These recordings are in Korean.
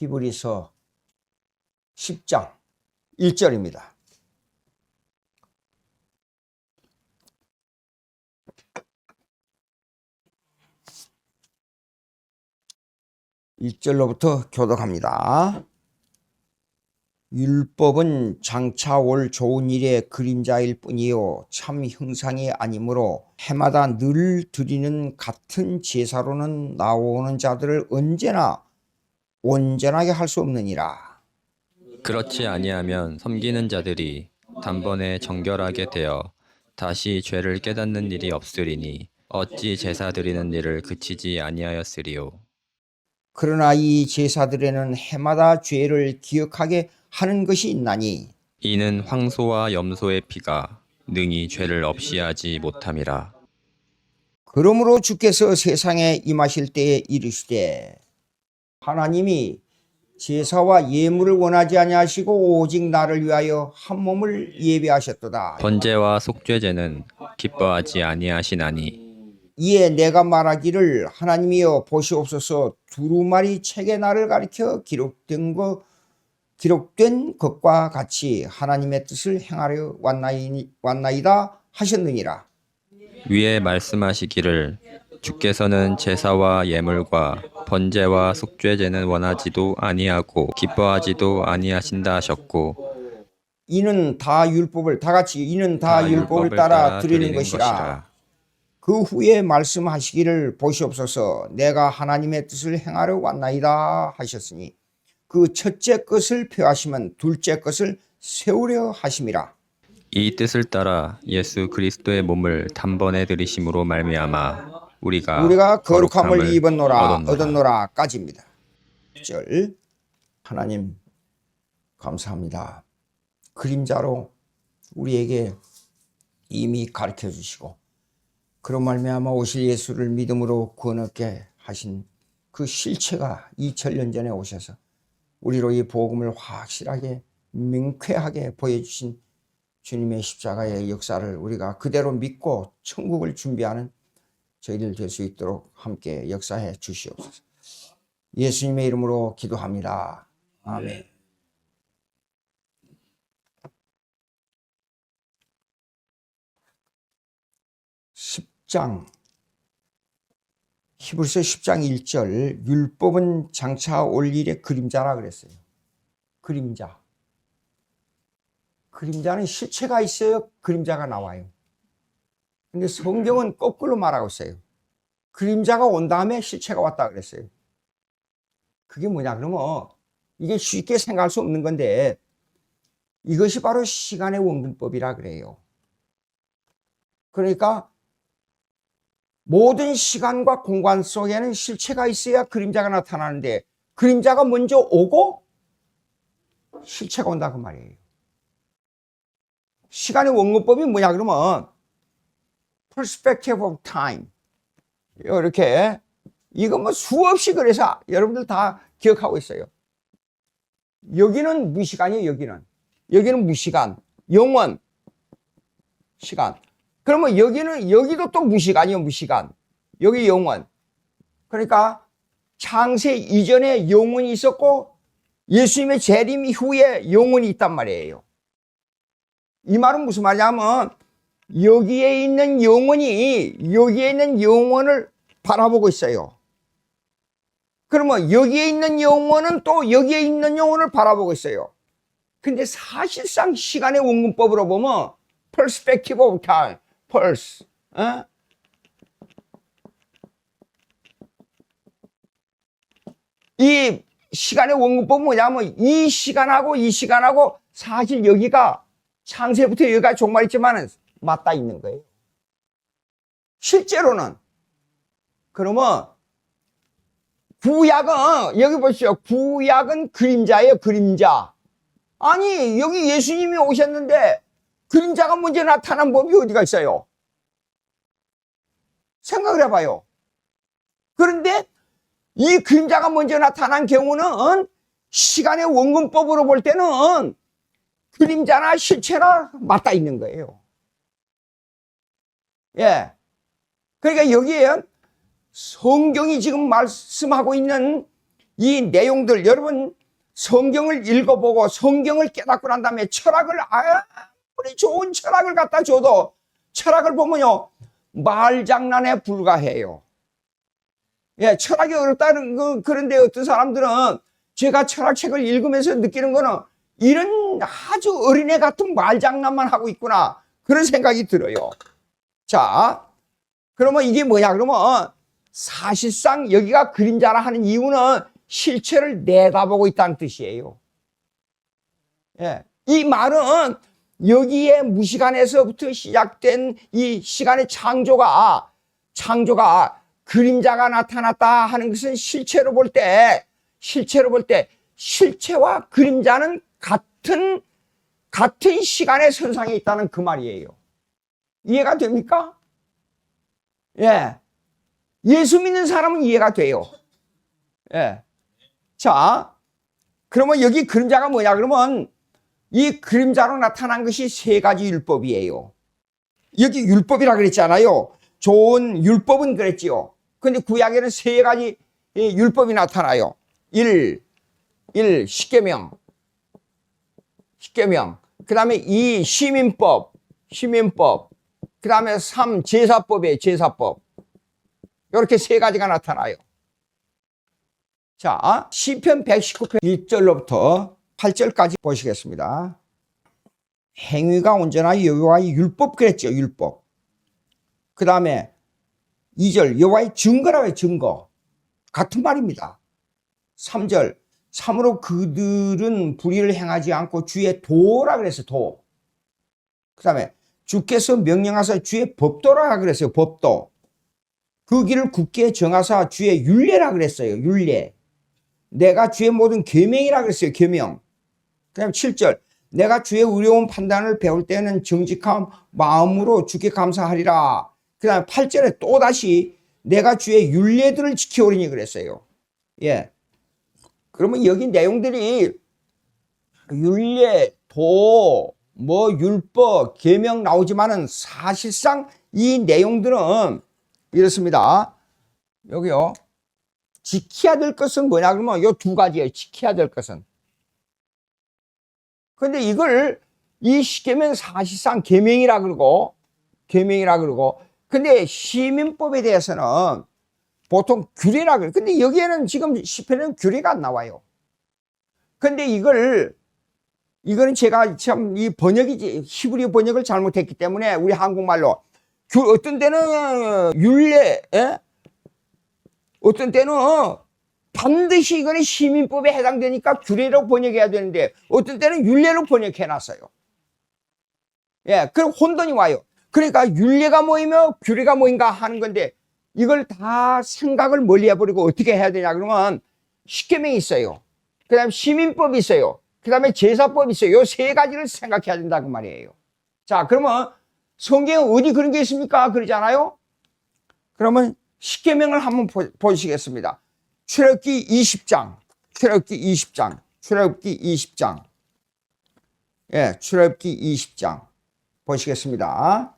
히브리서 10장 1절입니다. (1절로부터) 교독합니다. 율법은 장차 올 좋은 일의 그림자일 뿐이요 참 형상이 아니므로 해마다 늘 드리는 같은 제사로는 나오는 자들을 언제나 온전하게 할 수 없느니라. 그렇지 아니하면 섬기는 자들이 단번에 정결하게 되어 다시 죄를 깨닫는 일이 없으리니 어찌 제사 드리는 일을 그치지 아니하였으리요. 그러나 이 제사들에는 해마다 죄를 기억하게 하는 것이 있나니 이는 황소와 염소의 피가 능히 죄를 없이 하지 못함이라. 그러므로 주께서 세상에 임하실 때에 이르시되 하나님이 제사와 예물을 원하지 아니하시고 오직 나를 위하여 한 몸을 예비하셨도다. 번제와 속죄제는 기뻐하지 아니하시나니 이에 내가 말하기를 하나님이여 보시옵소서 두루마리 책에 나를 가리켜 기록된 것과 같이 하나님의 뜻을 행하려 왔나이다 하셨느니라. 위에 말씀하시기를 주께서는 제사와 예물과 번제와 속죄제는 원하지도 아니하고 기뻐하지도 아니하신다 하셨고 이는 다 율법을 따라 드리는 것이라. 그 후에 말씀하시기를 보시옵소서 내가 하나님의 뜻을 행하려 왔나이다 하셨으니 그 첫째 것을 폐하시면 둘째 것을 세우려 하심이라. 이 뜻을 따라 예수 그리스도의 몸을 단번에 들이심으로 말미암아 우리가 거룩함을 얻었노라. 얻었노라까지입니다. 1절 하나님 감사합니다. 그림자로 우리에게 이미 가르쳐 주시고 그로 말미암아 오실 예수를 믿음으로 구원 얻게 하신 그 실체가 2000년 전에 오셔서 우리로 이 복음을 확실하게 명쾌하게 보여주신 주님의 십자가의 역사를 우리가 그대로 믿고 천국을 준비하는 저희들 될 수 있도록 함께 역사해 주시옵소서. 예수님의 이름으로 기도합니다. 아멘. 히브리서 10장 1절 율법은 장차 올 일의 그림자라 그랬어요. 그림자는 실체가 있어요. 그림자가 나와요. 근데 성경은 거꾸로 말하고 있어요. 그림자가 온 다음에 실체가 왔다 그랬어요. 그게 뭐냐 그러면 이게 쉽게 생각할 수 없는 건데 이것이 바로 시간의 원근법이라 그래요. 그러니까 모든 시간과 공간 속에는 실체가 있어야 그림자가 나타나는데 그림자가 먼저 오고 실체가 온다 그 말이에요. 시간의 원근법이 뭐냐 그러면 perspective of time 이렇게 이거 뭐 수없이 그래서 여러분들 다 기억하고 있어요. 여기는 무시간이에요. 여기는 무시간, 영원, 시간. 그러면 여기도 또 무시간이요, 무시간. 여기 영원. 그러니까 창세 이전에 영원이 있었고 예수님의 재림 이후에 영원이 있단 말이에요. 이 말은 무슨 말이냐면 여기에 있는 영혼을 바라보고 있어요. 그러면 여기에 있는 영혼은 또 여기에 있는 영혼을 바라보고 있어요. 근데 사실상 시간의 원근법으로 보면 perspective of time, pulse. 이 시간의 원근법은 뭐냐면 이 시간하고 사실 여기가 창세부터 여기가 종말 있지만 맞닿아 있는 거예요. 실제로는. 그러면 구약은 여기 보시죠. 구약은 그림자예요. 그림자. 아니 여기 예수님이 오셨는데 그림자가 먼저 나타난 법이 어디가 있어요? 생각을 해봐요. 그런데 이 그림자가 먼저 나타난 경우는 시간의 원근법으로 볼 때는 그림자나 실체나 맞닿아 있는 거예요. 예. 그러니까 여기에 성경이 지금 말씀하고 있는 이 내용들 여러분 성경을 읽어보고 성경을 깨닫고 난 다음에 철학을 아무리 좋은 철학을 갖다 줘도 철학을 보면요 말장난에 불과해요. 예, 철학이 어렵다는 그런데 어떤 사람들은 제가 철학책을 읽으면서 느끼는 거는 이런 아주 어린애 같은 말장난만 하고 있구나 그런 생각이 들어요. 자, 그러면 이게 뭐냐 그러면 사실상 여기가 그림자라 하는 이유는 실체를 내다보고 있다는 뜻이에요. 예, 이 말은 여기에 무시간에서부터 시작된 이 시간의 창조가 그림자가 나타났다 하는 것은 실체로 볼 때 실체와 그림자는 같은 시간의 선상에 있다는 그 말이에요. 이해가 됩니까? 예. 예수 믿는 사람은 이해가 돼요. 예. 자, 그러면 여기 그림자가 뭐냐? 그러면 이 그림자로 나타난 것이 세 가지 율법이에요. 여기 율법이라 그랬잖아요. 좋은 율법은 그랬지요. 근데 구약에는 세 가지 율법이 나타나요. 1. 십계명. 그 다음에 2. 시민법. 그 다음에 3. 제사법이에요. 제사법. 이렇게 세 가지가 나타나요. 자, 시편 119편 1절로부터 8절까지 보시겠습니다. 행위가 온전하여 여호와의 율법 그랬죠. 율법. 그 다음에 2절 여호와의 증거라고 해요. 증거. 같은 말입니다. 3절 참으로 그들은 불의를 행하지 않고 주의 도라 그랬어요. 도. 그 다음에 주께서 명령하사 주의 법도라 그랬어요. 법도. 그 길을 굳게 정하사 주의 율례라 그랬어요. 율례. 내가 주의 모든 계명이라 그랬어요. 계명. 그 다음에 7절 내가 주의 의로운 판단을 배울 때는 정직한 마음으로 주께 감사하리라. 그 다음에 8절에 또다시 내가 주의 율례들을 지켜오리니 그랬어요. 예. 그러면 여기 내용들이 율례, 도, 율법, 계명 나오지만은 사실상 이 내용들은 이렇습니다. 여기요. 지켜야 될 것은 뭐냐 그러면 요 두 가지예요. 지켜야 될 것은. 근데 이걸 이 십계명 사실상 계명이라 그러고 근데 시민법에 대해서는 보통 규례라 그래요. 근데 여기에는 지금 시편에는 규례가 안 나와요. 근데 이거는 제가 참 이 번역이 히브리 번역을 잘못했기 때문에 우리 한국말로 어떤 때는 율례, 어떤 때는 반드시 이거는 시민법에 해당되니까 규례로 번역해야 되는데 어떤 때는 율례로 번역해 놨어요. 예, 그럼 혼돈이 와요. 그러니까 율례가 뭐이며 규례가 뭐인가 하는 건데 이걸 다 생각을 멀리 해버리고 어떻게 해야 되냐 그러면 십계명이 있어요. 그 다음에 시민법이 있어요. 그 다음에 제사법이 있어요. 요 세 가지를 생각해야 된다 그 말이에요. 자, 그러면 성경에 어디 그런 게 있습니까? 그러잖아요. 그러면 십계명을 한번 보시겠습니다. 출애굽기 20장. 예, 출애굽기 20장 보시겠습니다.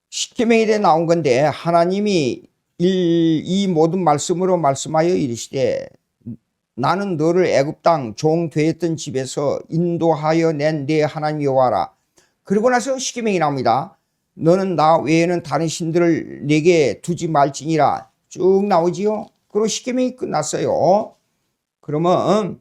십계명에 대해 나온 건데 하나님이 이 모든 말씀으로 말씀하여 이르시되 나는 너를 애굽 땅 종 되었던 집에서 인도하여 낸 네 하나님 여호와라. 그러고 나서 십계명이 나옵니다. 너는 나 외에는 다른 신들을 내게 두지 말지니라. 쭉 나오지요. 그리고 십계명이 끝났어요. 그러면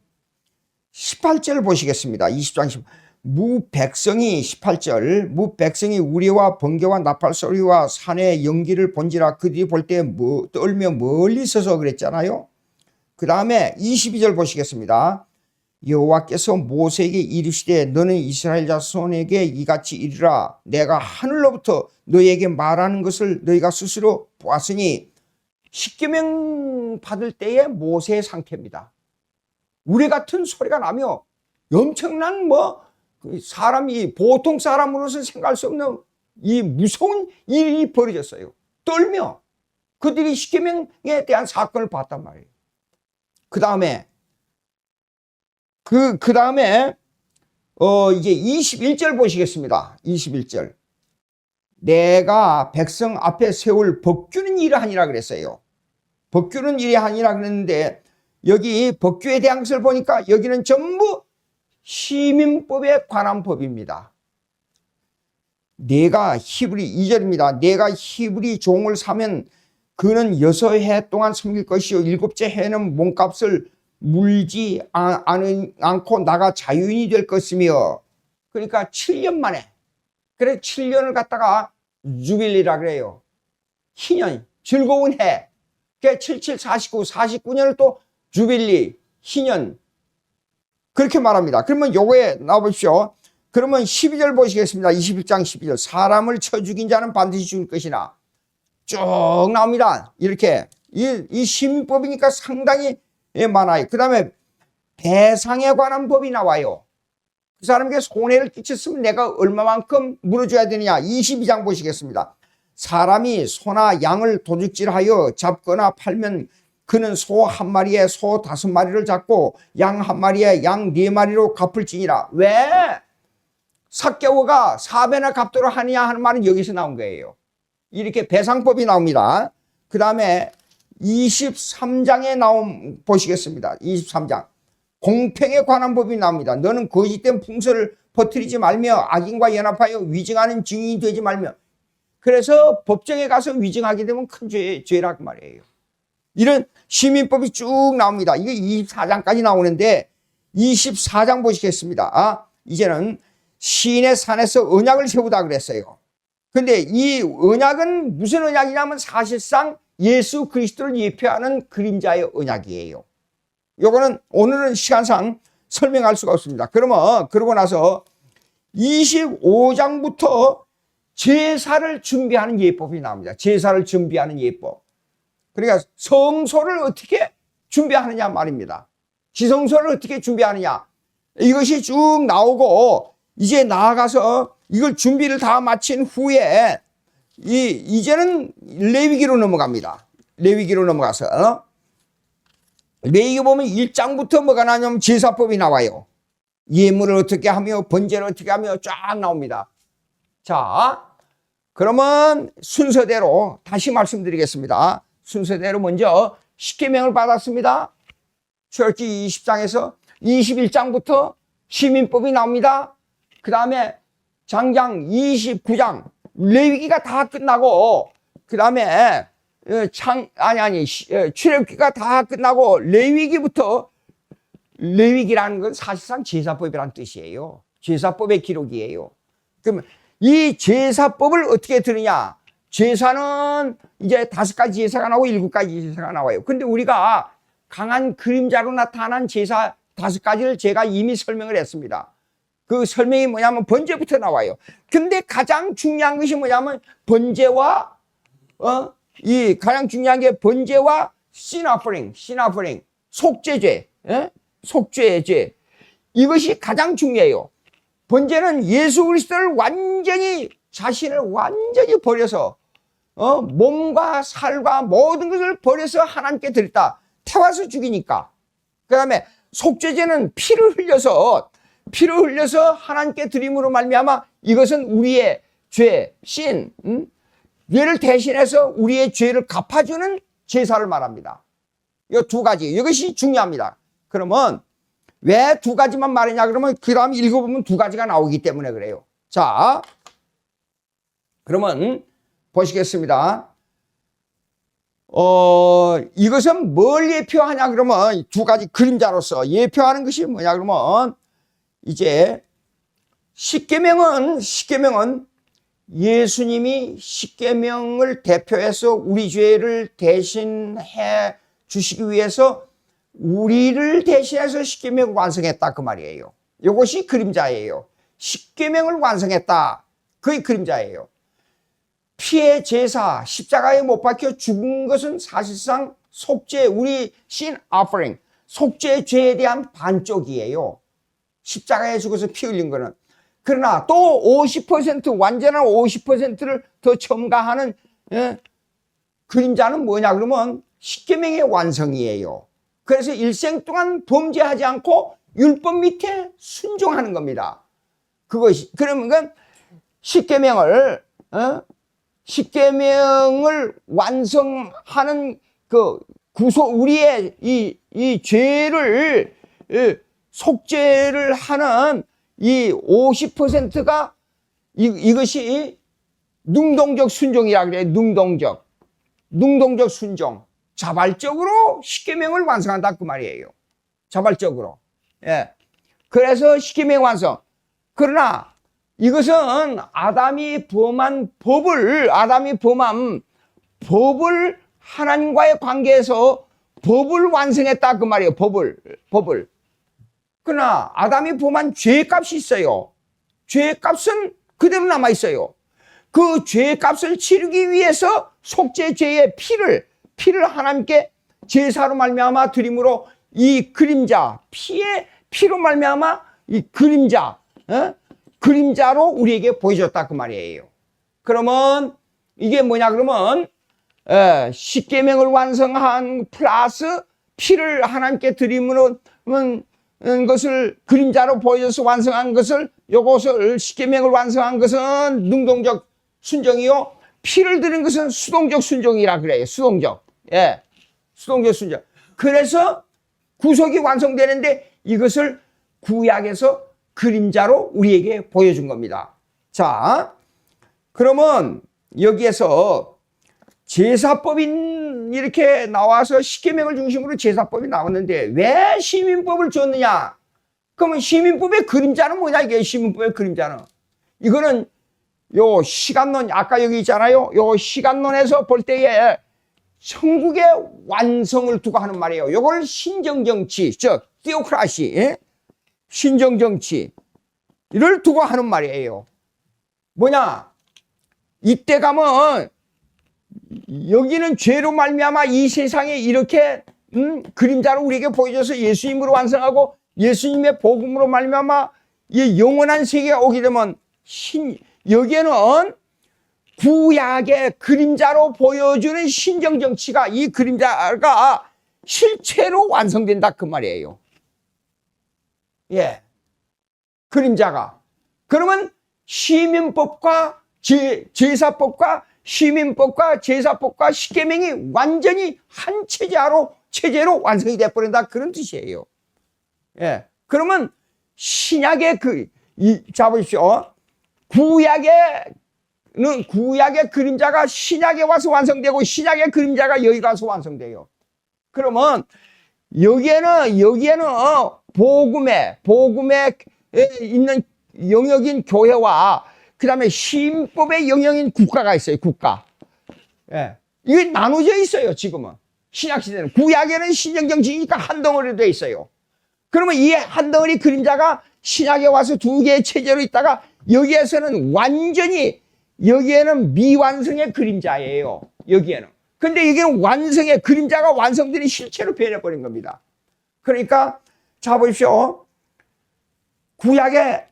18절 보시겠습니다. 20장 10. 무백성이 18절 무백성이 우리와 번개와 나팔 소리와 산의 연기를 본지라 그들이 볼 때 떨며 멀리 서서 그랬잖아요. 그 다음에 22절 보시겠습니다. 여호와께서 모세에게 이르시되 너는 이스라엘 자손에게 이같이 이르라. 내가 하늘로부터 너에게 말하는 것을 너희가 스스로 보았으니 십계명 받을 때의 모세의 상태입니다. 우리 같은 소리가 나며 엄청난 사람이 보통 사람으로서 생각할 수 없는 이 무서운 일이 벌어졌어요. 떨며 그들이 십계명에 대한 사건을 봤단 말이에요. 그 다음에 이제 21절 보시겠습니다. 21절. 내가 백성 앞에 세울 법규는 이러하니라 그랬어요. 법규는 이래하니라 그랬는데 여기 법규에 대한 것을 보니까 여기는 전부 시민법에 관한 법입니다. 내가 히브리 2절입니다. 내가 히브리 종을 사면 그는 6해 동안 섬길 것이요 7째 해는 몸값을 물지 않고 나가 자유인이 될 것이며, 그러니까 7년 만에, 그래 7년을 갖다가 주빌리라 그래요. 희년, 즐거운 해. 그게 77, 49, 49년을 또 주빌리, 희년, 그렇게 말합니다. 그러면 요거에 나와보십시오. 그러면 12절 보시겠습니다. 21장 12절. 사람을 쳐 죽인 자는 반드시 죽을 것이나, 쭉 나옵니다. 이렇게 이 시민법이니까 상당히 많아요. 그 다음에 배상에 관한 법이 나와요. 그 사람에게 손해를 끼쳤으면 내가 얼마만큼 물어줘야 되느냐. 22장 보시겠습니다. 사람이 소나 양을 도둑질하여 잡거나 팔면 그는 소 한 마리에 소 5마리를 잡고 양 한 마리에 양 4마리로 갚을지니라. 왜 삭개오가 4배나 갚도록 하느냐 하는 말은 여기서 나온 거예요. 이렇게 배상법이 나옵니다. 그 다음에 23장에 보시겠습니다. 23장. 공평에 관한 법이 나옵니다. 너는 거짓된 풍설을 퍼뜨리지 말며 악인과 연합하여 위증하는 증인이 되지 말며. 그래서 법정에 가서 위증하게 되면 큰 죄라고 말이에요. 이런 시민법이 쭉 나옵니다. 이게 24장까지 나오는데 24장 보시겠습니다. 이제는 시인의 산에서 언약을 세우다 그랬어요. 근데 이 언약은 무슨 언약이냐면 사실상 예수 그리스도를 예표하는 그림자의 언약이에요. 요거는 오늘은 시간상 설명할 수가 없습니다. 그러면 그러고 나서 25장부터 제사를 준비하는 예법이 나옵니다. 제사를 준비하는 예법. 그러니까 성소를 어떻게 준비하느냐 말입니다. 지성소를 어떻게 준비하느냐. 이것이 쭉 나오고 이제 나아가서 이걸 준비를 다 마친 후에 이제는 레위기로 넘어갑니다. 레위기로 넘어가서 레위기 보면 1장부터 뭐가 나냐면 제사법이 나와요. 예물을 어떻게 하며 번제를 어떻게 하며 쫙 나옵니다. 자, 그러면 순서대로 다시 말씀드리겠습니다. 순서대로 먼저 십계명을 받았습니다. 출애굽기 20장에서 21장부터 시민법이 나옵니다. 그 다음에 장장 29장 레위기가 다 끝나고 그 다음에 출애굽기가 다 끝나고 레위기부터, 레위기라는 건 사실상 제사법이라는 뜻이에요. 제사법의 기록이에요. 그러면 이 제사법을 어떻게 들으냐? 제사는 이제 5가지 제사가 나오고 7가지 제사가 나와요. 근데 우리가 강한 그림자로 나타난 제사 5가지를 제가 이미 설명을 했습니다. 그 설명이 뭐냐면 번제부터 나와요. 근데 가장 중요한 것이 뭐냐면 번제와 가장 중요한 게 번제와 sin offering, 속죄죄, 속죄의 죄. 이것이 가장 중요해요. 번제는 예수 그리스도를 자신을 완전히 버려서 몸과 살과 모든 것을 버려서 하나님께 드렸다. 태워서 죽이니까. 그 다음에 속죄제는 피를 흘려서 하나님께 드림으로 말미암아 이것은 우리의 죄, 죄를 대신해서 우리의 죄를 갚아주는 제사를 말합니다. 이 2가지, 이것이 중요합니다. 그러면 왜 2가지만 말하냐 그러면 그 다음 읽어보면 2가지가 나오기 때문에 그래요. 자, 그러면 보시겠습니다. 이것은 뭘 예표하냐 그러면 2가지 그림자로서 예표하는 것이 뭐냐 그러면 이제 십계명은 예수님이 십계명을 대표해서 우리 죄를 대신해 주시기 위해서 우리를 대신해서 십계명을 완성했다 그 말이에요. 이것이 그림자예요. 십계명을 완성했다. 그게 그림자예요. 피의 제사, 십자가에 못 박혀 죽은 것은 사실상 속죄, 우리 sin offering, 속죄 죄에 대한 반쪽이에요. 십자가에 죽어서 피 흘린 거는. 그러나 또 50%, 완전한 50%를 더 첨가하는 그림자는 뭐냐 그러면 십계명의 완성이에요. 그래서 일생 동안 범죄하지 않고 율법 밑에 순종하는 겁니다. 그것이, 그러면 십계명을 완성하는 그 우리의 이 죄를, 속죄를 하는 이 50%가 이것이 능동적 순종이라 그래요. 능동적 순종. 자발적으로 십계명을 완성한다 그 말이에요. 자발적으로. 예. 그래서 십계명 완성. 그러나 이것은 아담이 범한 법을 하나님과의 관계에서 법을 완성했다 그 말이에요. 법을. 그러나 아담이 범한 죄값이 있어요. 죄값은 그대로 남아 있어요. 그 죄값을 치르기 위해서 속죄제의 피를 하나님께 제사로 말미암아 드림으로 이 그림자 피로 말미암아 이 그림자로 우리에게 보여줬다 그 말이에요. 그러면 이게 뭐냐 그러면 십계명을 완성한 플러스 피를 하나님께 드림으로 것을 그림자로 보여줘서 완성한 것을 요것을 십계명을 완성한 것은 능동적 순종이요. 피를 드린 것은 수동적 순종이라 그래요. 수동적 순종. 그래서 구속이 완성되는데 이것을 구약에서 그림자로 우리에게 보여준 겁니다. 자, 그러면 여기에서 제사법이 이렇게 나와서 십계명을 중심으로 제사법이 나왔는데 왜 시민법을 줬느냐? 그러면 시민법의 그림자는 뭐냐? 이게 시민법의 그림자는 이거는 요 시간론 아까 여기 있잖아요. 요 시간론에서 볼 때에 천국의 완성을 두고 하는 말이에요. 요걸 신정정치, 즉 theocracy, 신정정치 이를 두고 하는 말이에요. 뭐냐? 이때 가면 여기는 죄로 말미암아 이 세상에 이렇게 그림자로 우리에게 보여줘서 예수님으로 완성하고 예수님의 복음으로 말미암아 이 영원한 세계가 오게 되면 여기에는 구약의 그림자로 보여주는 신정정치가 이 그림자가 실체로 완성된다 그 말이에요. 예, 그림자가. 그러면 시민법과 제사법과 시민법과 제사법과 십계명이 완전히 한 체제로 완성이 돼버린다 그런 뜻이에요. 예, 그러면 신약의 자 보십시오. 구약의 그림자가 신약에 와서 완성되고 신약의 그림자가 여기 가서 완성돼요. 그러면 여기에는 복음에 있는 영역인 교회와 그 다음에 신법의 영역인 국가가 있어요. 국가. 예. 이게 나눠져 있어요. 지금은 신약시대는. 구약에는 신정정치니까 한 덩어리로 돼 있어요. 그러면 이 한 덩어리 그림자가 신약에 와서 두 개의 체제로 있다가 여기에서는 완전히 여기에는 미완성의 그림자예요. 여기에는. 근데 여기는 완성의 그림자가 완성된 실체로 변해버린 겁니다. 그러니까 자 보십시오. 구약의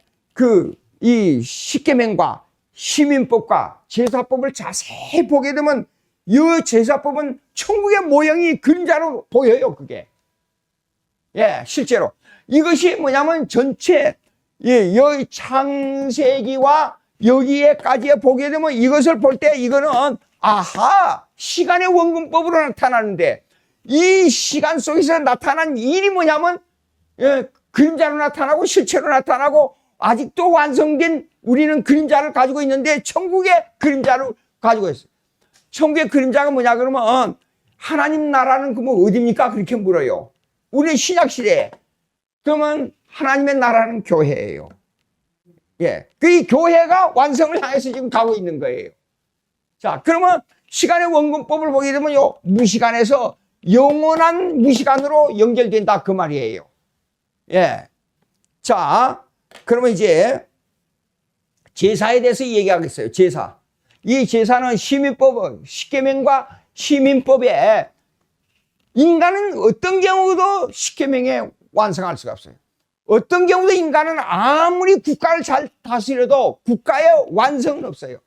이 십계명과 시민법과 제사법을 자세히 보게 되면 이 제사법은 천국의 모형이 그림자로 보여요. 그게. 예, 실제로. 이것이 뭐냐면 전체 여기 창세기와 여기에까지 보게 되면 이것을 볼 때 이거는 시간의 원근법으로 나타나는데 이 시간 속에서 나타난 일이 뭐냐면 그림자로 나타나고 실체로 나타나고 아직도 완성된 우리는 그림자를 가지고 있는데 천국의 그림자를 가지고 있어요. 천국의 그림자가 뭐냐 그러면 하나님 나라는 그러면 어디입니까? 그렇게 물어요. 우리는 신약시대에. 그러면 하나님의 나라는 교회예요. 예, 그 교회가 완성을 향해서 지금 가고 있는 거예요. 자, 그러면 시간의 원근법을 보게 되면 무시간에서 영원한 무시간으로 연결된다 그 말이에요. 예. 자, 그러면 이제 제사에 대해서 얘기하겠어요. 제사. 이 제사는 시민법, 십계명과 시민법에 인간은 어떤 경우도 십계명에 완성할 수가 없어요. 어떤 경우도 인간은 아무리 국가를 잘 다스려도 국가의 완성은 없어요.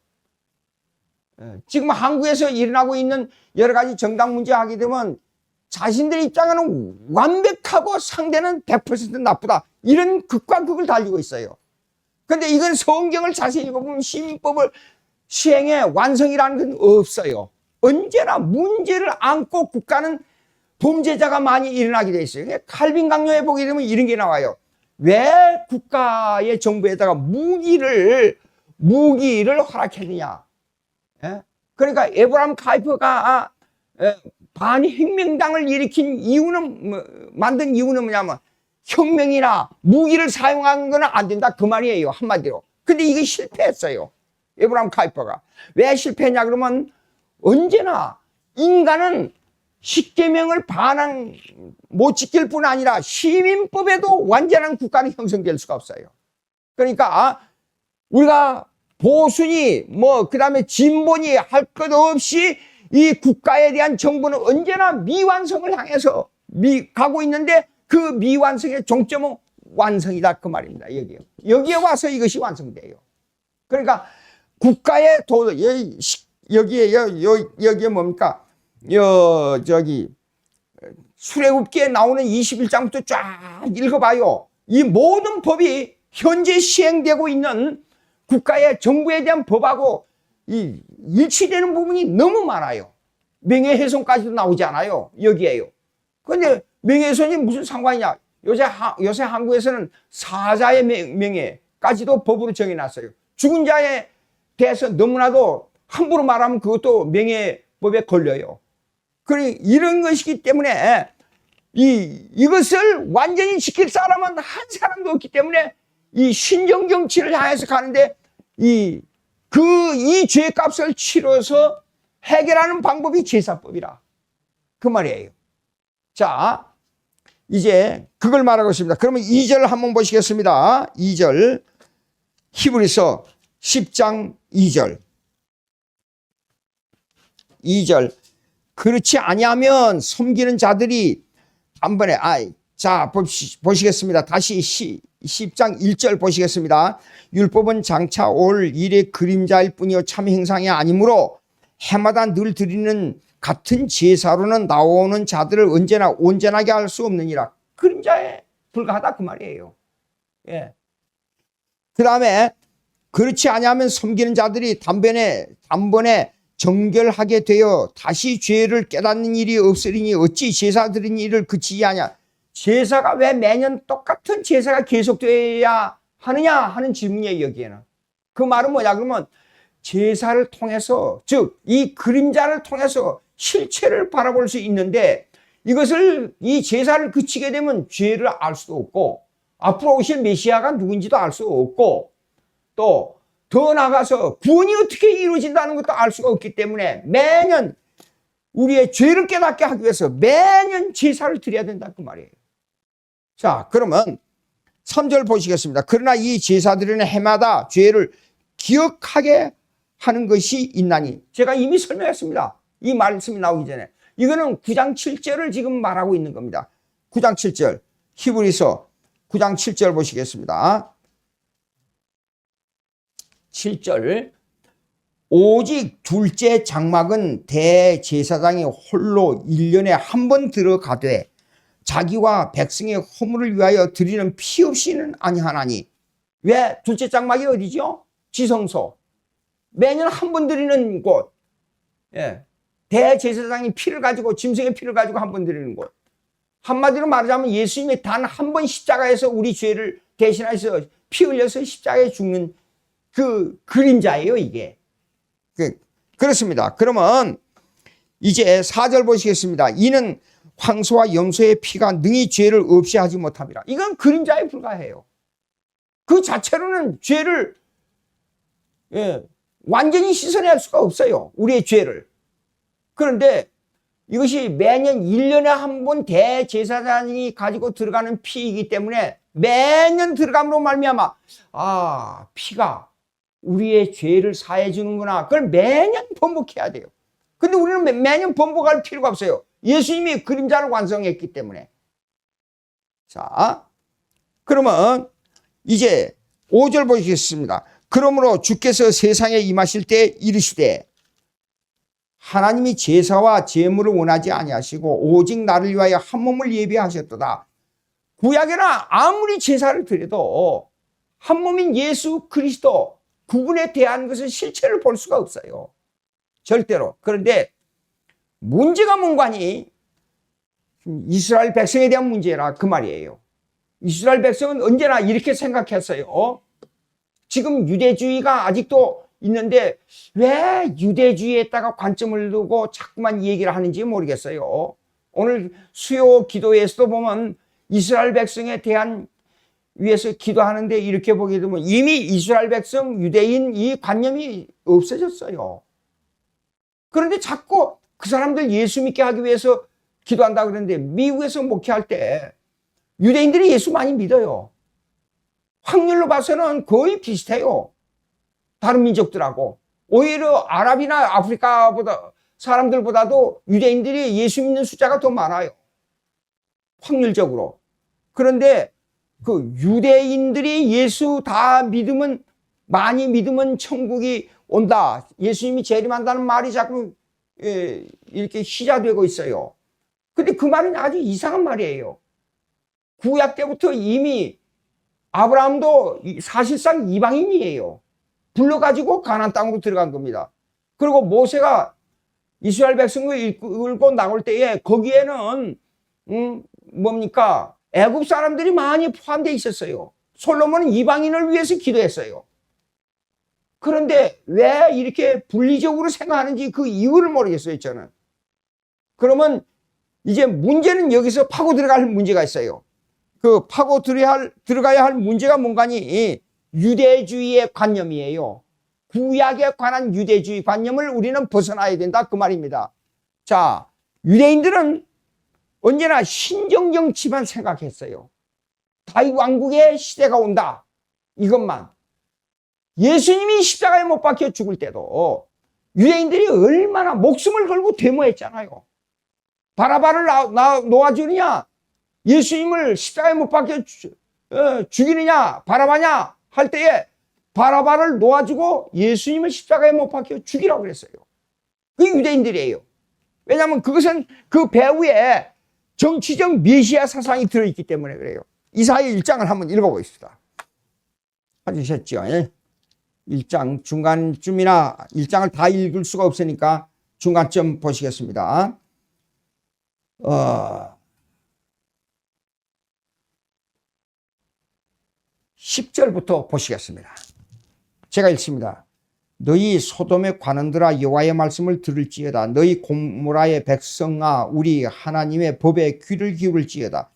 지금 한국에서 일어나고 있는 여러 가지 정당 문제 하게 되면 자신들의 입장에는 완벽하고 상대는 100% 나쁘다. 이런 극과 극을 달리고 있어요. 그런데 이건 성경을 자세히 읽어보면 시민법을 시행해 완성이라는 건 없어요. 언제나 문제를 안고 국가는 범죄자가 많이 일어나게 돼 있어요. 칼빈 강요에 보게 되면 이런 게 나와요. 왜 국가의 정부에다가 무기를 허락했느냐? 예? 그러니까 에브라임 카이퍼가 반혁명당을 일으킨 이유는 만든 이유는 뭐냐면 혁명이나 무기를 사용하는 건 안 된다 그 말이에요, 한마디로. 근데 이게 실패했어요, 에브라임 카이퍼가. 왜 실패했냐 그러면 언제나 인간은 십계명을 반항 못 지킬 뿐 아니라 시민법에도 완전한 국가는 형성될 수가 없어요. 그러니까 우리가 보수니 그다음에 진보니 할 것 없이 이 국가에 대한 정부는 언제나 미완성을 향해서 가고 있는데 그 미완성의 종점은 완성이다 그 말입니다. 여기에 와서 이것이 완성돼요. 그러니까 국가의 도덕, 여기에 뭡니까? 출애굽기에 나오는 21장부터 쫙 읽어봐요. 이 모든 법이 현재 시행되고 있는 국가의 정부에 대한 법하고 일치되는 부분이 너무 많아요. 명예훼손까지도 나오지 않아요. 여기에요. 그런데 명예훼손이 무슨 상관이냐? 요새 한국에서는 사자의 명예까지도 법으로 정해놨어요. 죽은 자에 대해서 너무나도 함부로 말하면 그것도 명예법에 걸려요. 그러니 이런 것이기 때문에 이것을 완전히 지킬 사람은 한 사람도 없기 때문에 이 신정 정치를 향해서 가는데 이 죄값을 치러서 해결하는 방법이 제사법이라 그 말이에요. 자, 이제 그걸 말하고 있습니다. 그러면 2절 한번 보시겠습니다. 2절 히브리서 10장 2절. 그렇지 아니하면 섬기는 자들이 단번에 자 보시겠습니다. 다시 10장 1절 보시겠습니다. 율법은 장차 올 일의 그림자일 뿐이요 참 형상이 아니므로 해마다 늘 드리는 같은 제사로는 나오는 자들을 언제나 온전하게 할 수 없느니라. 그림자에 불과하다 그 말이에요. 예. 그 다음에 그렇지 아니하면 섬기는 자들이 단번에 정결하게 되어 다시 죄를 깨닫는 일이 없으리니 어찌 제사 드린 일을 그치지 하냐. 제사가 왜 매년 똑같은 제사가 계속되어야 하느냐 하는 질문이에요. 여기에는 그 말은 뭐냐 그러면 제사를 통해서, 즉 이 그림자를 통해서 실체를 바라볼 수 있는데 이 제사를 그치게 되면 죄를 알 수도 없고 앞으로 오실 메시아가 누군지도 알 수 없고 또 더 나아가서 구원이 어떻게 이루어진다는 것도 알 수가 없기 때문에 매년 우리의 죄를 깨닫게 하기 위해서 매년 제사를 드려야 된다 그 말이에요. 자, 그러면 3절 보시겠습니다. 그러나 이 제사들은 해마다 죄를 기억하게 하는 것이 있나니. 제가 이미 설명했습니다. 이 말씀이 나오기 전에. 이거는 9장 7절을 지금 말하고 있는 겁니다. 9장 7절 히브리서 9장 7절 보시겠습니다. 7절 오직 둘째 장막은 대제사장이 홀로 1년에 한 번 들어가되 자기와 백성의 허물을 위하여 드리는 피 없이는 아니하나니. 왜? 둘째 장막이 어디죠? 지성소. 매년 한 번 드리는 곳. 예. 대제사장이 피를 가지고 짐승의 피를 가지고 한 번 드리는 곳. 한마디로 말하자면 예수님이 단 한 번 십자가에서 우리 죄를 대신해서 피 흘려서 십자가에 죽는 그 그림자예요 이게. 그렇습니다. 그러면 이제 4절 보시겠습니다. 이는 황소와 염소의 피가 능히 죄를 없이 하지 못함이라. 이건 그림자에 불과해요. 그 자체로는 죄를 완전히 씻어낼 수가 없어요. 우리의 죄를. 그런데 이것이 매년 1년에 한 번 대제사장이 가지고 들어가는 피이기 때문에 매년 들어감으로 말미암아 피가 우리의 죄를 사해 주는구나. 그걸 매년 번복해야 돼요. 근데 우리는 매년 번복할 필요가 없어요. 예수님이 그림자를 완성했기 때문에. 자, 그러면 이제 5절 보시겠습니다. 그러므로 주께서 세상에 임하실 때 이르시되 하나님이 제사와 제물을 원하지 아니하시고 오직 나를 위하여 한 몸을 예비하셨도다. 구약에는 아무리 제사를 드려도 한 몸인 예수 그리스도 그분에 대한 것은 실체를 볼 수가 없어요. 절대로. 그런데 문제가 뭔가니 이스라엘 백성에 대한 문제라 그 말이에요. 이스라엘 백성은 언제나 이렇게 생각했어요. 지금 유대주의가 아직도 있는데 왜 유대주의에다가 관점을 두고 자꾸만 얘기를 하는지 모르겠어요. 오늘 수요 기도에서도 보면 이스라엘 백성에 대한 위해서 기도하는데 이렇게 보게 되면 이미 이스라엘 백성 유대인 이 관념이 없어졌어요. 그런데 자꾸 그 사람들 예수 믿게 하기 위해서 기도한다 그러는데 미국에서 목회할 때 유대인들이 예수 많이 믿어요. 확률로 봐서는 거의 비슷해요. 다른 민족들하고. 오히려 아랍이나 아프리카보다 사람들보다도 유대인들이 예수 믿는 숫자가 더 많아요. 확률적으로. 그런데 그 유대인들이 예수 다 믿으면 많이 믿으면 천국이 온다. 예수님이 재림한다는 말이 자꾸 이렇게 희자되고 있어요. 근데 그 말은 아주 이상한 말이에요. 구약 때부터 이미 아브라함도 사실상 이방인이에요. 불러가지고 가나안 땅으로 들어간 겁니다. 그리고 모세가 이스라엘 백성을 이끌고 나올 때에 거기에는 뭡니까? 애굽 사람들이 많이 포함되어 있었어요. 솔로몬은 이방인을 위해서 기도했어요. 그런데 왜 이렇게 분리적으로 생각하는지 그 이유를 모르겠어요, 저는. 그러면 이제 문제는 여기서 파고 들어갈 문제가 있어요. 그 파고 들어가야 할 문제가 뭔가니 유대주의의 관념이에요. 구약에 관한 유대주의 관념을 우리는 벗어나야 된다 그 말입니다. 자, 유대인들은 언제나 신정 정치만 생각했어요. 다윗 왕국의 시대가 온다. 이것만. 예수님이 십자가에 못 박혀 죽을 때도 유대인들이 얼마나 목숨을 걸고 데모했잖아요. 바라바를 놓아주느냐, 예수님을 십자가에 못 박혀 죽이느냐, 바라바냐 할 때에 바라바를 놓아주고 예수님을 십자가에 못 박혀 죽이라고 그랬어요. 그게 유대인들이에요. 왜냐하면 그것은 그 배후에 정치적 메시아 사상이 들어있기 때문에 그래요. 이사야 1장을 한번 읽어보겠습니다. 찾으셨죠? 1장 중간쯤이나 1장을 다 읽을 수가 없으니까 중간쯤 보시겠습니다. 10절부터 보시겠습니다. 제가 읽습니다. 너희 소돔의 관원들아 여호와의 말씀을 들을지어다. 너희 고모라의 백성아 우리 하나님의 법에 귀를 기울일지어다.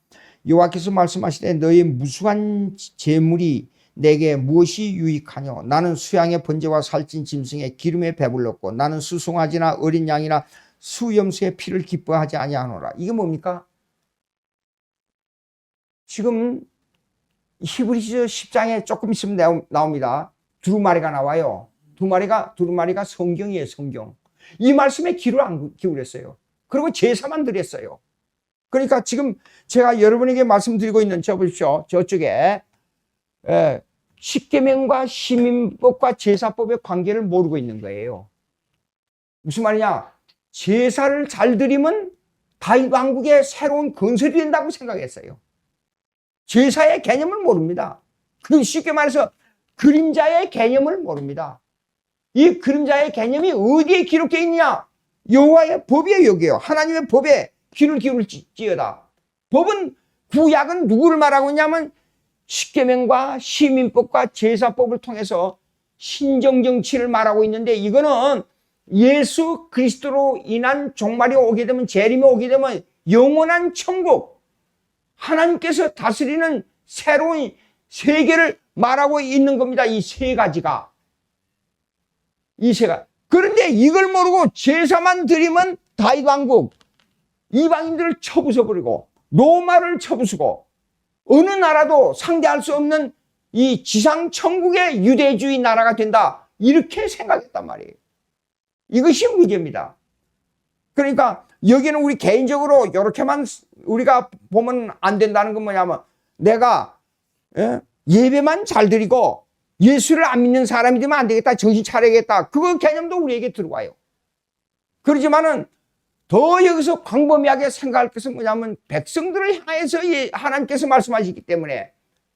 여호와께서 말씀하시되 너희 무수한 재물이 내게 무엇이 유익하뇨? 나는 수양의 번제와 살찐 짐승의 기름에 배불렀고 나는 수송아지나 어린 양이나 수염소의 피를 기뻐하지 아니하노라. 이게 뭡니까? 지금 히브리서 10장에 조금 있으면 나옵니다. 두루마리가 나와요. 두루마리가 성경이에요, 성경. 이 말씀에 귀를 안 기울였어요. 그리고 제사만 드렸어요. 그러니까 지금 제가 여러분에게 말씀드리고 있는 저 보십시오. 저쪽에 십계명과 시민법과 제사법의 관계를 모르고 있는 거예요. 무슨 말이냐? 제사를 잘 드리면 다윗 왕국의 새로운 건설이 된다고 생각했어요. 제사의 개념을 모릅니다. 그 쉽게 말해서 그림자의 개념을 모릅니다. 이 그림자의 개념이 어디에 기록되어 있느냐? 여호와의 법이에요. 여기요. 하나님의 법에 귀를 기울일지어다. 법은 구약은 누구를 말하고 있냐면 십계명과 시민법과 제사법을 통해서 신정정치를 말하고 있는데 이거는 예수 그리스도로 인한 종말이 오게 되면 재림이 오게 되면 영원한 천국 하나님께서 다스리는 새로운 세계를 말하고 있는 겁니다. 이 세 가지가. 이 세 가지. 그런데 이걸 모르고 제사만 드리면 다윗 왕국 이방인들을 쳐부숴버리고 로마를 쳐부수고 어느 나라도 상대할 수 없는 이 지상 천국의 유대주의 나라가 된다. 이렇게 생각했단 말이에요. 이것이 문제입니다. 그러니까 여기는 우리 개인적으로 이렇게만 우리가 보면 안 된다는 건 뭐냐면 내가 예배만 잘 드리고 예수를 안 믿는 사람이 되면 안 되겠다. 정신 차려야겠다. 그 개념도 우리에게 들어와요. 그렇지만은 더 여기서 광범위하게 생각할 것은 뭐냐면 백성들을 향해서 하나님께서 말씀하시기 때문에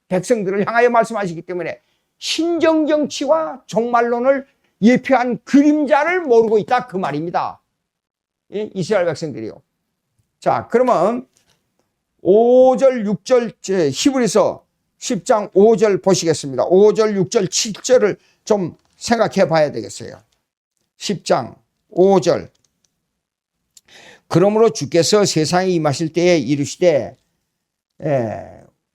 백성들을 향하여 말씀하시기 때문에 신정정치와 종말론을 예표한 그림자를 모르고 있다 그 말입니다. 예? 이스라엘 백성들이요. 자, 그러면 5절, 6절, 히브리서 10장 5절 보시겠습니다. 5절, 6절, 7절을 좀 생각해 봐야 되겠어요. 10장 5절. 그러므로 주께서 세상에 임하실 때에 이르시되,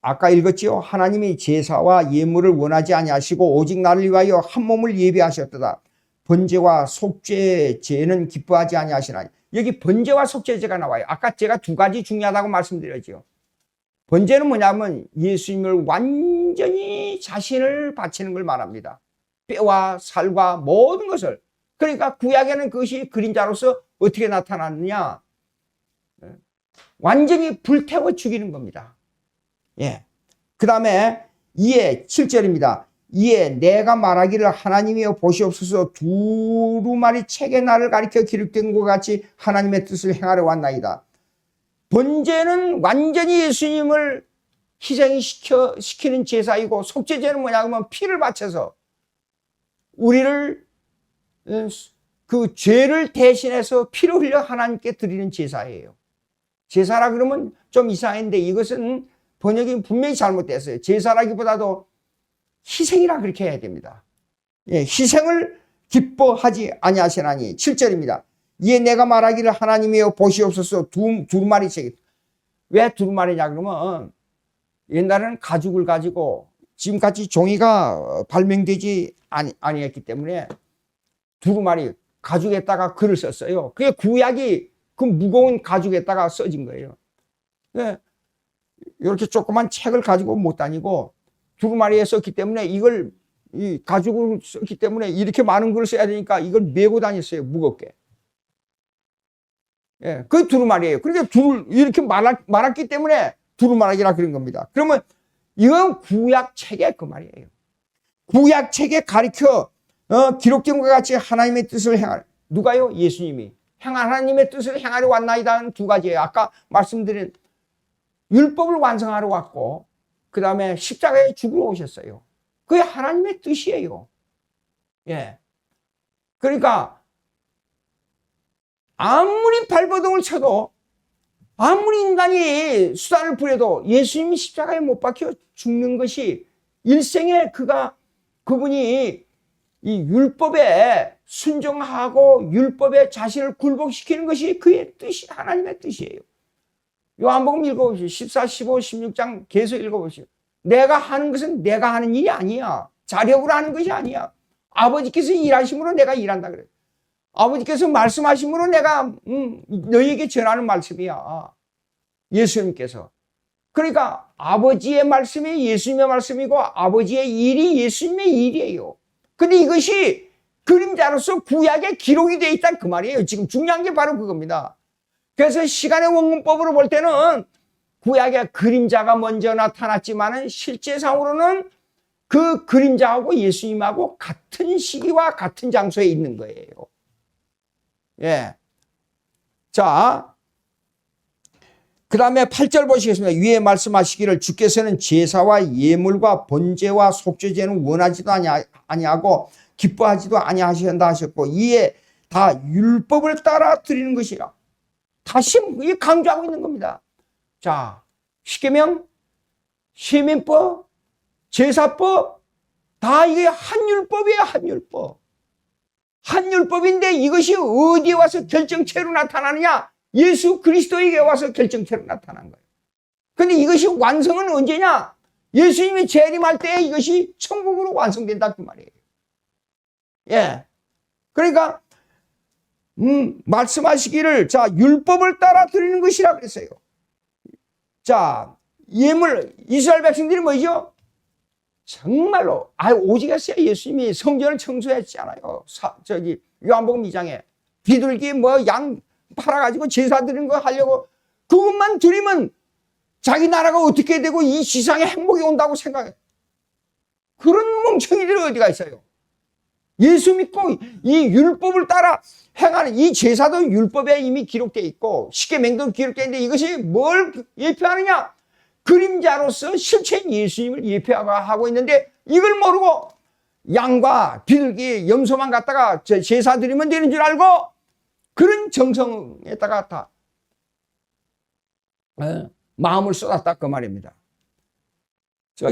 아까 읽었지요. 하나님이 제사와 예물을 원하지 아니하시고 오직 나를 위하여 한 몸을 예비하셨도다. 번제와 속죄제는 기뻐하지 아니하시나니. 여기 번제와 속죄제가 나와요. 아까 제가 두 가지 중요하다고 말씀드렸죠. 번제는 뭐냐면 예수님을 완전히 자신을 바치는 걸 말합니다. 뼈와 살과 모든 것을. 그러니까 구약에는 그것이 그림자로서 어떻게 나타났느냐. 완전히 불태워 죽이는 겁니다. 예. 그 다음에 이에 7절입니다. 이에 내가 말하기를 하나님이여 보시옵소서 두루마리 책에 나를 가리켜 기록된 것 같이 하나님의 뜻을 행하려 왔나이다. 번제는 완전히 예수님을 희생시키는 제사이고 속죄제는 뭐냐 하면 피를 바쳐서 우리를 그 죄를 대신해서 피를 흘려 하나님께 드리는 제사예요. 제사라 그러면 좀 이상한데 이것은 번역이 분명히 잘못됐어요. 제사라기보다도 희생이라 그렇게 해야 됩니다. 예, 희생을 기뻐하지 아니하시나니. 7절입니다. 이에 내가 말하기를 하나님이여 보시옵소서 두루마리 책. 왜 두루마리냐 그러면 옛날에는 가죽을 가지고 지금같이 종이가 발명되지 아니했기 때문에 두루마리 가죽에다가 글을 썼어요. 그게 구약이 그 무거운 가죽에다가 써진 거예요. 네. 이렇게 조그만 책을 가지고 못 다니고 두루마리에 썼기 때문에 이걸 이 가죽을 썼기 때문에 이렇게 많은 글을 써야 되니까 이걸 메고 다녔어요. 무겁게. 예, 그게 두루마리예요. 그러니까 이렇게 말았기 때문에 두루마리라 그런 겁니다. 그러면 이건 구약책의 그 말이에요. 구약책에 가르쳐 기록된 것 같이 하나님의 뜻을 행하려. 누가요? 예수님이. 하나님의 뜻을 행하려 왔나이다는 두 가지예요. 아까 말씀드린 율법을 완성하러 왔고 그 다음에 십자가에 죽으러 오셨어요. 그게 하나님의 뜻이에요. 예. 그러니까 아무리 발버둥을 쳐도 아무리 인간이 수단을 부려도 예수님이 십자가에 못 박혀 죽는 것이 일생에 그분이 이 율법에 순종하고 율법에 자신을 굴복시키는 것이 그의 뜻이 하나님의 뜻이에요. 요한복음 읽어보시오. 14, 15, 16장 계속 읽어보시오. 내가 하는 것은 내가 하는 일이 아니야. 자력으로 하는 것이 아니야. 아버지께서 일하심으로 내가 일한다 그래. 아버지께서 말씀하심으로 내가 너희에게 전하는 말씀이야. 예수님께서. 그러니까 아버지의 말씀이 예수님의 말씀이고 아버지의 일이 예수님의 일이에요. 근데 이것이 그림자로서 구약에 기록이 되어 있다는 그 말이에요. 지금 중요한 게 바로 그겁니다. 그래서 시간의 원문법으로 볼 때는 구약에 그림자가 먼저 나타났지만은 실제상으로는 그 그림자하고 예수님하고 같은 시기와 같은 장소에 있는 거예요. 예. 자, 그 다음에 8절 보시겠습니다. 위에 말씀하시기를 주께서는 제사와 예물과 번제와 속죄제는 원하지도 아니하고 기뻐하지도 아니하신다 하셨고 이에 다 율법을 따라 드리는 것이라. 다시 강조하고 있는 겁니다. 자, 십계명, 시민법, 제사법 다 이게 한 율법이에요. 한 율법. 한 율법인데 이것이 어디에 와서 결정체로 나타나느냐? 예수 그리스도에게 와서 결정체로 나타난 거예요. 근데 이것이 완성은 언제냐? 예수님이 재림할 때 이것이 천국으로 완성된다 그 말이에요. 예. 그러니까 말씀하시기를 자 율법을 따라 드리는 것이라 그랬어요. 자 예물 이스라엘 백성들이 뭐죠? 정말로 오직했어요. 예수님이 성전을 청소했잖아요. 요한복음 2장에 비둘기 양 팔아가지고 제사 드리는 거 하려고 그것만 드리면 자기 나라가 어떻게 되고 이 지상에 행복이 온다고 생각해. 그런 멍청이들이 어디가 있어요. 예수 믿고 이 율법을 따라 행하는 이 제사도 율법에 이미 기록되어 있고 십계명도 기록되어 있는데 이것이 뭘 예표하느냐? 그림자로서 실체인 예수님을 예표하고 있는데 이걸 모르고 양과 비둘기, 염소만 갖다가 제사 드리면 되는 줄 알고 그런 정성에다가 다 마음을 쏟았다 그 말입니다. 제가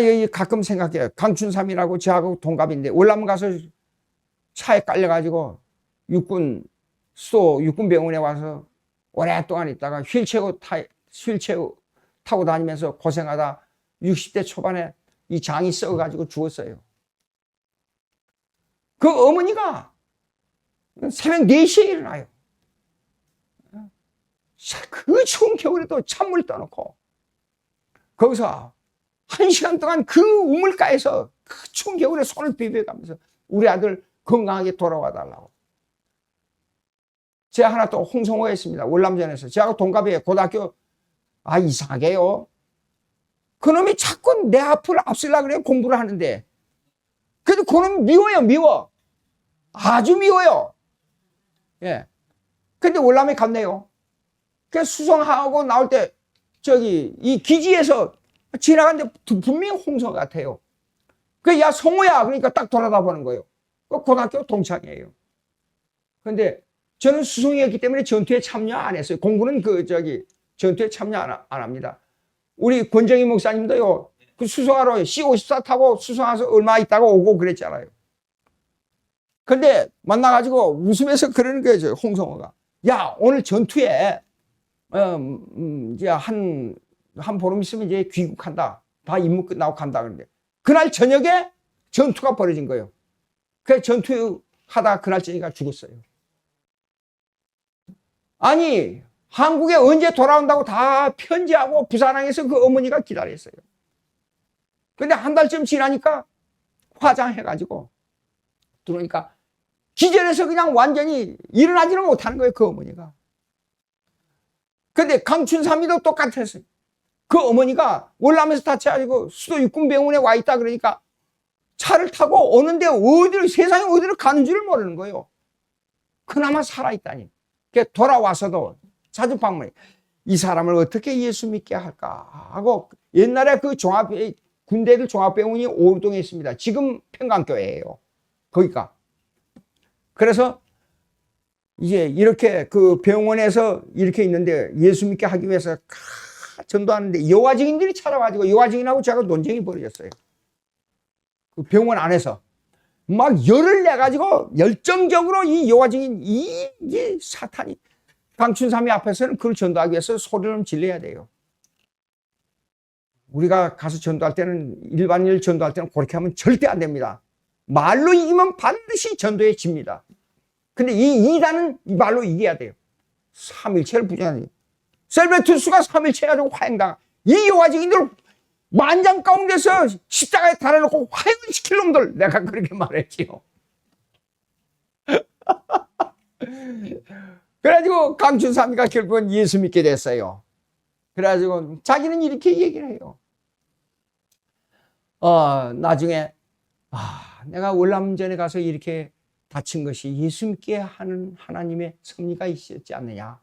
여기 가끔 생각해요. 강춘삼이라고 저하고 동갑인데 월남 가서 차에 깔려가지고 육군병원에 와서 오랫동안 있다가 휠체어 타고 다니면서 고생하다 60대 초반에 이 장이 썩어가지고 죽었어요. 그 어머니가 새벽 4시에 일어나요. 그 추운 겨울에도 찬물 떠놓고 거기서 1시간 동안 그 우물가에서 그 추운 겨울에 손을 비벼가면서 우리 아들 건강하게 돌아와 달라고. 제가 하나 또 홍성호에 있습니다. 월남전에서. 저하고 동갑이에요. 고등학교. 이상하게요. 그놈이 자꾸 내 앞을 앞서려고 그래요. 공부를 하는데. 그래도 그놈 미워요. 미워. 아주 미워요. 예. 근데 월남에 갔네요. 그래서 수송하고 나올 때 이 기지에서 지나갔는데 분명히 홍성 같아요. 야 성우야 그러니까 딱 돌아다 보는 거예요. 고등학교 동창이에요. 그런데 저는 수송이었기 때문에 전투에 참여 안 했어요. 공부는 전투에 참여 안 합니다. 우리 권정희 목사님도요. 그 수송하러 C54 타고 수송해서 얼마 있다가 오고 그랬잖아요. 근데 만나가지고 웃으면서 그러는 거예요. 홍성호가. 야 오늘 전투에 이제 한 보름 있으면 이제 귀국한다. 다 임무 끝나고 간다. 그런데 그날 저녁에 전투가 벌어진 거예요. 그래서 전투하다가 그날 저녁에 죽었어요. 아니 한국에 언제 돌아온다고 다 편지하고 부산항에서 그 어머니가 기다렸어요. 근데 한 달쯤 지나니까 화장해가지고 들어오니까 기절해서 그냥 완전히 일어나지는 못하는 거예요. 그 어머니가. 근데 강춘삼이도 똑같았어요. 그 어머니가 월남에서 다쳐가지고 수도 육군병원에 와 있다 그러니까 차를 타고 오는데 세상에 어디로 가는 줄을 모르는 거예요. 그나마 살아있다니. 돌아와서도 자주 방문해. 이 사람을 어떻게 예수 믿게 할까 하고 옛날에 그 군대들 종합병원이 오울동에 있습니다. 지금 평강교회예요. 거기가. 그래서 이제 이렇게 그 병원에서 이렇게 있는데 예수 믿게 하기 위해서 전도하는데 여화 증인들이 찾아와가지고 여화 증인하고 제가 논쟁이 벌어졌어요. 그 병원 안에서 막 열을 내가지고 열정적으로 이 여화 증인 이 사탄이 강춘삼이 앞에서는 그걸 전도하기 위해서 소리를 질러야 돼요. 우리가 가서 전도할 때는 일반인을 전도할 때는 그렇게 하면 절대 안 됩니다. 말로 이기면 반드시 전도에 집니다. 근데 이 이단은 말로 이겨야 돼요. 삼일체를 부정하는 셀베투스가 삼일체 가지고 화형당. 이 여호와 증인들 만장 가운데서 십자가에 달아놓고 화형을 시킬 놈들 내가 그렇게 말했지요. 그래가지고 강춘삼이가 결국은 예수 믿게 됐어요. 그래가지고 자기는 이렇게 얘기를 해요. 나중에 내가 월남전에 가서 이렇게 다친 것이 예수 믿게 하는 하나님의 섭리가 있었지 않느냐.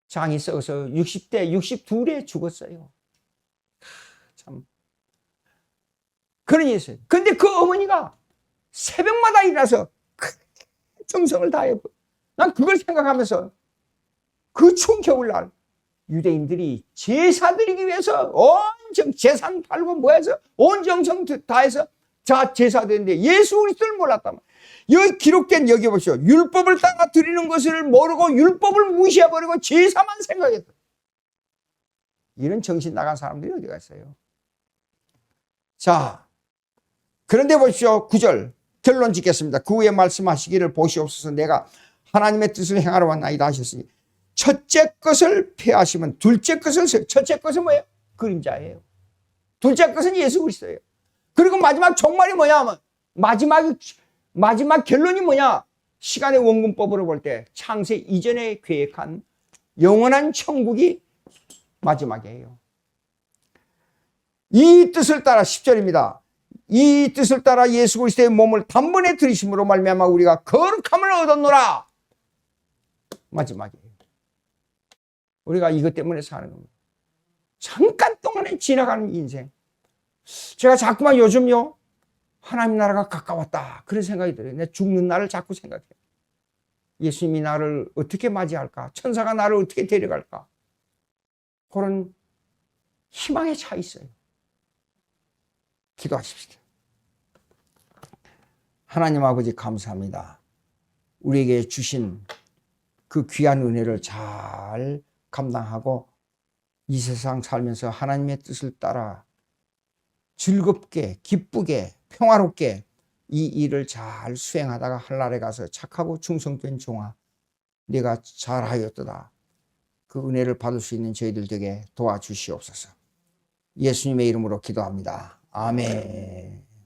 장이 썩어서 60대 62에 죽었어요. 참 그런 일이 있어요. 근데 그 어머니가 새벽마다 일어나서 정성을 다해. 난 그걸 생각하면서 그 추운 겨울날 유대인들이 제사 드리기 위해서 온 재산 팔고 뭐해서 온 정성 다해서 제사 드리는데 예수 그리스도를 몰랐단 말이에요. 여기 기록된 여기 보시오. 율법을 따라 드리는 것을 모르고 율법을 무시해버리고 제사만 생각했다. 이런 정신 나간 사람들이 어디가 있어요. 자, 그런데 보십시오. 9절 결론 짓겠습니다. 그 후에 말씀하시기를 보시옵소서. 내가 하나님의 뜻을 행하러 왔나이다 하셨으니 첫째 것을 폐하시면 둘째 것을 첫째 것은 뭐예요? 그림자예요. 둘째 것은 예수 그리스도예요. 그리고 마지막 종말이 뭐냐 하면 마지막 결론이 뭐냐? 시간의 원근법으로 볼 때 창세 이전에 계획한 영원한 천국이 마지막이에요. 이 뜻을 따라 10절입니다. 이 뜻을 따라 예수 그리스도의 몸을 단번에 들이심으로 말미암아 우리가 거룩함을 얻었노라. 마지막이에요. 우리가 이것 때문에 사는 겁니다. 잠깐 동안에 지나가는 인생. 제가 자꾸만 요즘요 하나님 나라가 가까웠다 그런 생각이 들어요. 내 죽는 날을 자꾸 생각해요. 예수님이 나를 어떻게 맞이할까? 천사가 나를 어떻게 데려갈까? 그런 희망에 차 있어요. 기도하십시오. 하나님 아버지 감사합니다. 우리에게 주신 그 귀한 은혜를 잘 감당하고 이 세상 살면서 하나님의 뜻을 따라 즐겁게, 기쁘게, 평화롭게 이 일을 잘 수행하다가 하늘나라에 가서 착하고 충성된 종아, 네가 잘하였도다. 그 은혜를 받을 수 있는 저희들 되게 도와주시옵소서. 예수님의 이름으로 기도합니다. 아멘.